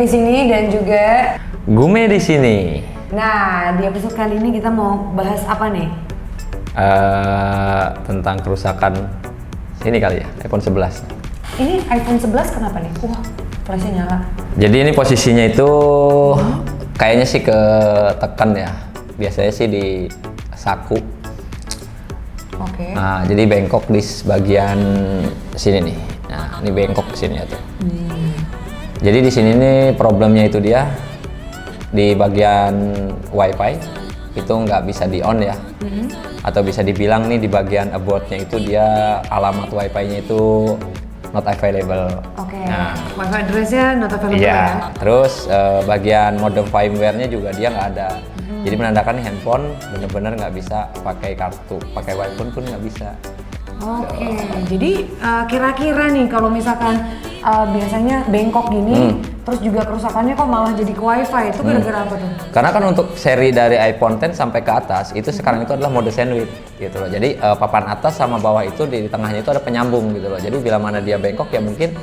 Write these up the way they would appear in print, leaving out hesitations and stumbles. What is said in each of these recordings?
di sini dan juga Gume di sini. Nah, di episode kali ini kita mau bahas apa nih? Tentang kerusakan ini kali ya, iPhone 11. Ini iPhone 11 kenapa nih? Wah, flashnya nyala. Jadi ini posisinya itu kayaknya sih ketekan ya. Biasanya sih di saku. Oke. Nah, jadi bengkok di bagian sini nih. Nah, ini bengkok ke sini ya tuh. Jadi di sini nih problemnya itu dia di bagian WiFi itu nggak bisa di on ya. Atau bisa dibilang nih di bagian aboutnya itu dia alamat WiFi-nya itu not available. Oke. Nah, WiFi address-nya not available iya. ya. Terus bagian modem firmware-nya juga dia nggak ada. Jadi menandakan handphone bener-bener nggak bisa pakai kartu, pakai wifi pun nggak bisa. Oke. Jadi kira-kira nih kalau misalkan biasanya bengkok gini, terus juga kerusakannya kok malah jadi ke WiFi, itu gara-gara apa tuh? Karena kan untuk seri dari iPhone X sampai ke atas itu sekarang itu adalah mode sandwich gitu loh. Jadi papan atas sama bawah itu di tengahnya itu ada penyambung gitu loh. Jadi bila mana dia bengkok ya mungkin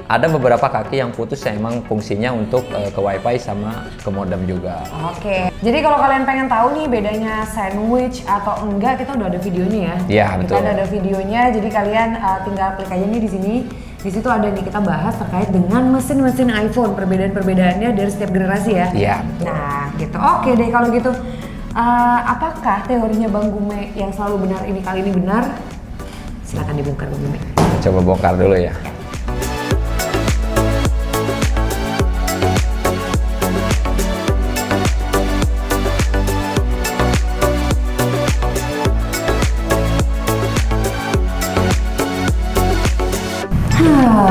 ada beberapa kaki yang putus yang emang fungsinya untuk ke WiFi sama ke modem juga. Oke. Jadi kalau kalian pengen tahu nih bedanya sandwich atau enggak, kita udah ada videonya ya. Iya, betul. Kita ada videonya, jadi kalian tinggal klik aja nih di sini. Di situ ada nih kita bahas terkait dengan mesin-mesin iPhone, perbedaan-perbedaannya dari setiap generasi ya. Iya. Nah, gitu. Oke deh kalau gitu. Apakah teorinya Bang Gume yang selalu benar ini kali ini benar? Silakan dibongkar Bang Gume. Coba bongkar dulu ya.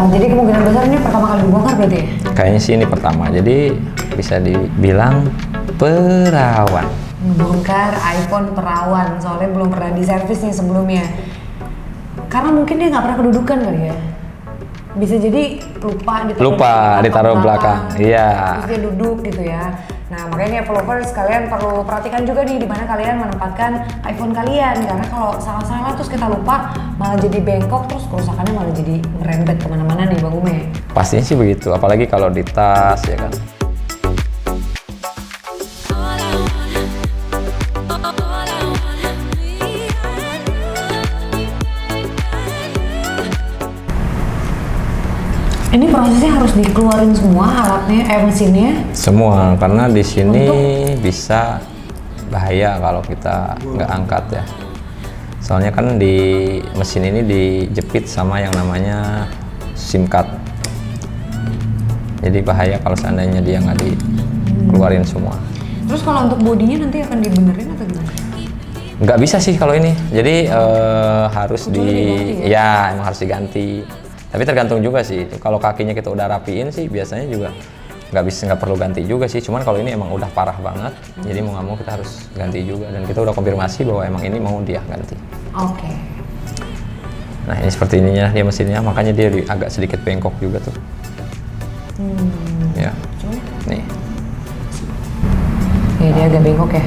Jadi kemungkinan besar ini pertama kali dibongkar berarti ya? Kayaknya sih ini pertama, jadi bisa dibilang perawan. Ngebongkar iPhone perawan, soalnya belum pernah diservis nih sebelumnya. Karena mungkin dia nggak pernah kedudukan kali ya? Bisa jadi lupa ditaruh belakang. Iya. Terus dia duduk gitu ya. Nah makanya Apple lovers kalian perlu perhatikan juga nih di mana kalian menempatkan iPhone kalian, karena kalau salah-salah terus kita lupa malah jadi bengkok, terus kerusakannya malah jadi merembet kemana-mana nih Bang Gume. Pastinya sih begitu, apalagi kalau di tas ya kan. Ini prosesnya harus dikeluarin semua alatnya, mesinnya? Semua, karena di sini bisa bahaya kalau kita nggak angkat ya. Soalnya kan di mesin ini dijepit sama yang namanya SIM card. Jadi bahaya kalau seandainya dia nggak dikeluarin semua. Terus kalau untuk bodinya nanti akan dibenerin atau gimana? Nggak bisa sih kalau ini. Jadi harus diganti ya emang harus diganti. Tapi tergantung juga sih, kalau kakinya kita udah rapiin sih biasanya juga nggak perlu ganti juga sih. Cuman kalau ini emang udah parah banget, jadi mau nggak mau kita harus ganti juga, dan kita udah konfirmasi bahwa emang ini mau dia ganti. Oke. Nah ini seperti ininya dia mesinnya, makanya dia agak sedikit bengkok juga tuh. Ya, Coba. nih. Ya dia agak bengkok ya.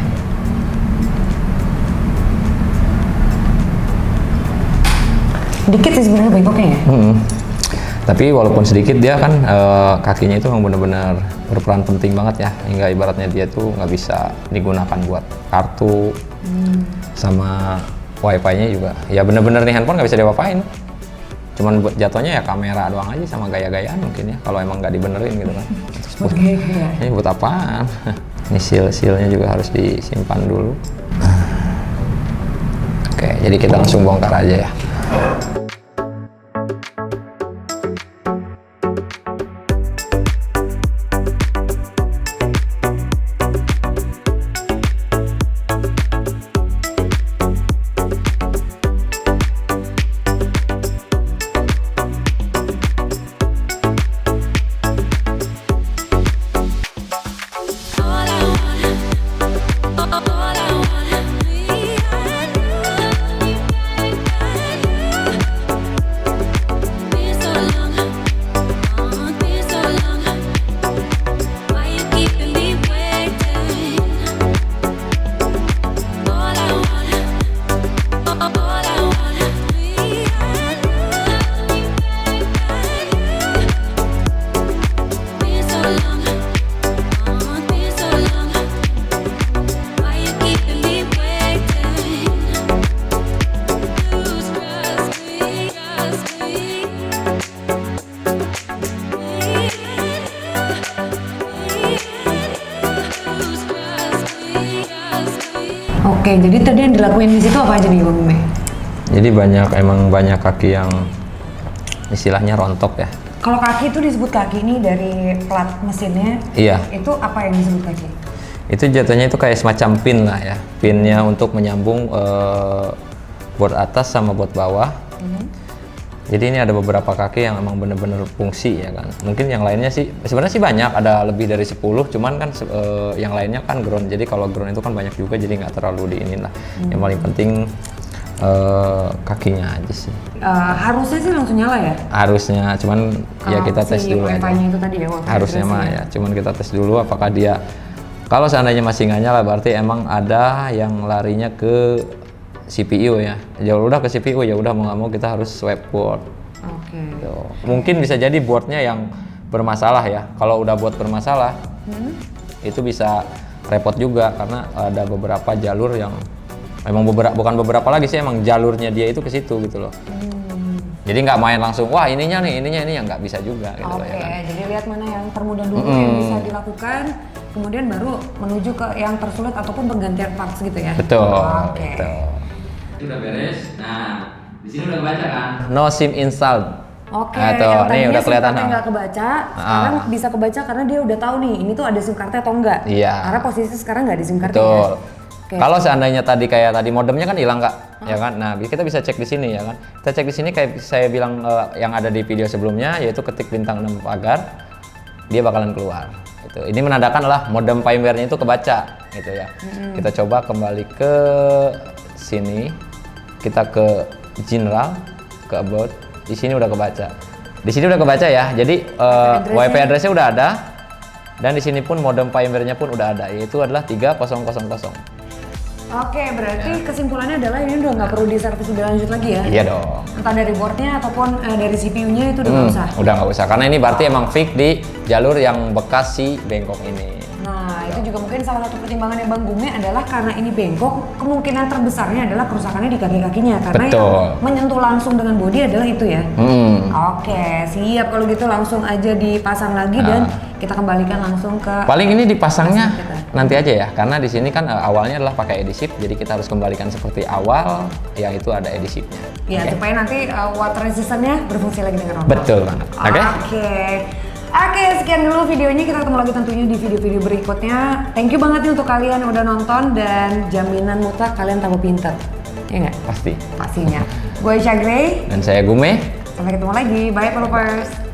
Dikit sih sebenarnya bengkoknya ya. Tapi walaupun sedikit dia kan kakinya itu memang benar-benar berperan penting banget ya, hingga ibaratnya dia tuh nggak bisa digunakan buat kartu sama wifi-nya juga. Ya bener-bener nih handphone nggak bisa diapa-apain. Cuman buat jatuhnya ya kamera doang aja sama gaya-gayaan mungkin ya, kalau emang nggak dibenerin gitu kan. Buat gaya. Ini buat apaan? Ini seal-sealnya juga harus disimpan dulu. Oke, jadi kita langsung bongkar aja ya. Oke, jadi tadi yang dilakuin di situ apa aja nih Bang Gume? Jadi emang banyak kaki yang istilahnya rontok ya. Kalau kaki itu disebut kaki ini dari plat mesinnya. Iya. Itu apa yang disebut kaki? Itu jatuhnya itu kayak semacam pin lah ya. Pinnya untuk menyambung board atas sama board bawah. Jadi ini ada beberapa kaki yang emang bener-bener fungsi ya kan. Mungkin yang lainnya sih sebenarnya sih banyak, ada lebih dari 10, cuman kan yang lainnya kan ground. Jadi kalau ground itu kan banyak juga, jadi nggak terlalu diinin lah. Yang paling penting kakinya aja sih. Harusnya sih langsung nyala ya? Harusnya, cuman ya kita tes dulu aja. Wi-Fi-nya itu tadi ya? Harusnya mah ya, cuman kita tes dulu apakah dia, kalau seandainya masih nggak nyala berarti emang ada yang larinya ke CPU ya. Ya udah ke CPU, ya udah mau nggak mau kita harus swipe board. Oke. Gitu. Mungkin bisa jadi boardnya yang bermasalah ya. Kalau udah board bermasalah, itu bisa repot juga karena ada beberapa jalur yang memang bukan beberapa lagi sih, emang jalurnya dia itu ke situ gitu loh. Jadi nggak main langsung, wah ininya ini yang nggak bisa juga gitu loh ya kan. Jadi lihat mana yang termudah dulu yang bisa dilakukan, kemudian baru menuju ke yang tersulit ataupun penggantian parts gitu ya. Betul. Oke. Betul. Udah beres. Nah, di sini udah kebaca kan? No SIM installed. Oke, Nah, tuh, yang nih tadinya udah kelihatan. SIM cardnya nggak kebaca, sekarang bisa kebaca karena dia udah tahu nih, ini tuh ada SIM cardnya atau enggak. Iya. Karena posisi sekarang nggak ada SIM cardnya. Betul. Oke. Kalau seandainya kayak tadi modemnya kan hilang Kak, ya kan? Nah, kita bisa cek di sini ya kan. Kita cek di sini kayak saya bilang yang ada di video sebelumnya, yaitu ketik bintang 6 pagar, dia bakalan keluar. Gitu. Ini menandakan lah modem firmware-nya itu kebaca, gitu ya. Kita coba kembali ke sini, kita ke general, ke about, di sini udah kebaca. Di sini udah kebaca ya. Jadi WiFi address-nya udah ada. Dan di sini pun modem firmware-nya pun udah ada, yaitu adalah 3000. Oke, berarti kesimpulannya adalah ini udah nggak perlu diservis lebih lanjut lagi ya? Iya dong. Entah dari boardnya ataupun dari CPU-nya itu udah nggak usah? Udah nggak usah, karena ini berarti emang fix di jalur yang bekas si bengkok ini. Nah, itu juga mungkin salah satu pertimbangannya Bang Gume adalah karena ini bengkok, kemungkinan terbesarnya adalah kerusakannya di kaki-kakinya. Karena Betul. yang menyentuh langsung dengan bodi adalah itu ya? Oke, siap kalau gitu langsung aja dipasang lagi dan kita kembalikan langsung ke... Paling ini dipasangnya kita. nanti aja ya, karena di sini kan awalnya adalah pakai adhesive, jadi kita harus kembalikan seperti awal, yaitu ada adhesive-nya. Ya, Oke? supaya nanti water resistance-nya berfungsi lagi dengan normal. Betul banget. Oke? Oke, sekian dulu videonya. Kita ketemu lagi tentunya di video-video berikutnya. Thank you banget nih untuk kalian yang udah nonton dan jaminan mutlak kalian tambah pinter. Ya nggak? Pasti. Pastinya. Gue Isha Gray. Dan saya Gume. Sampai ketemu lagi. Bye, followers.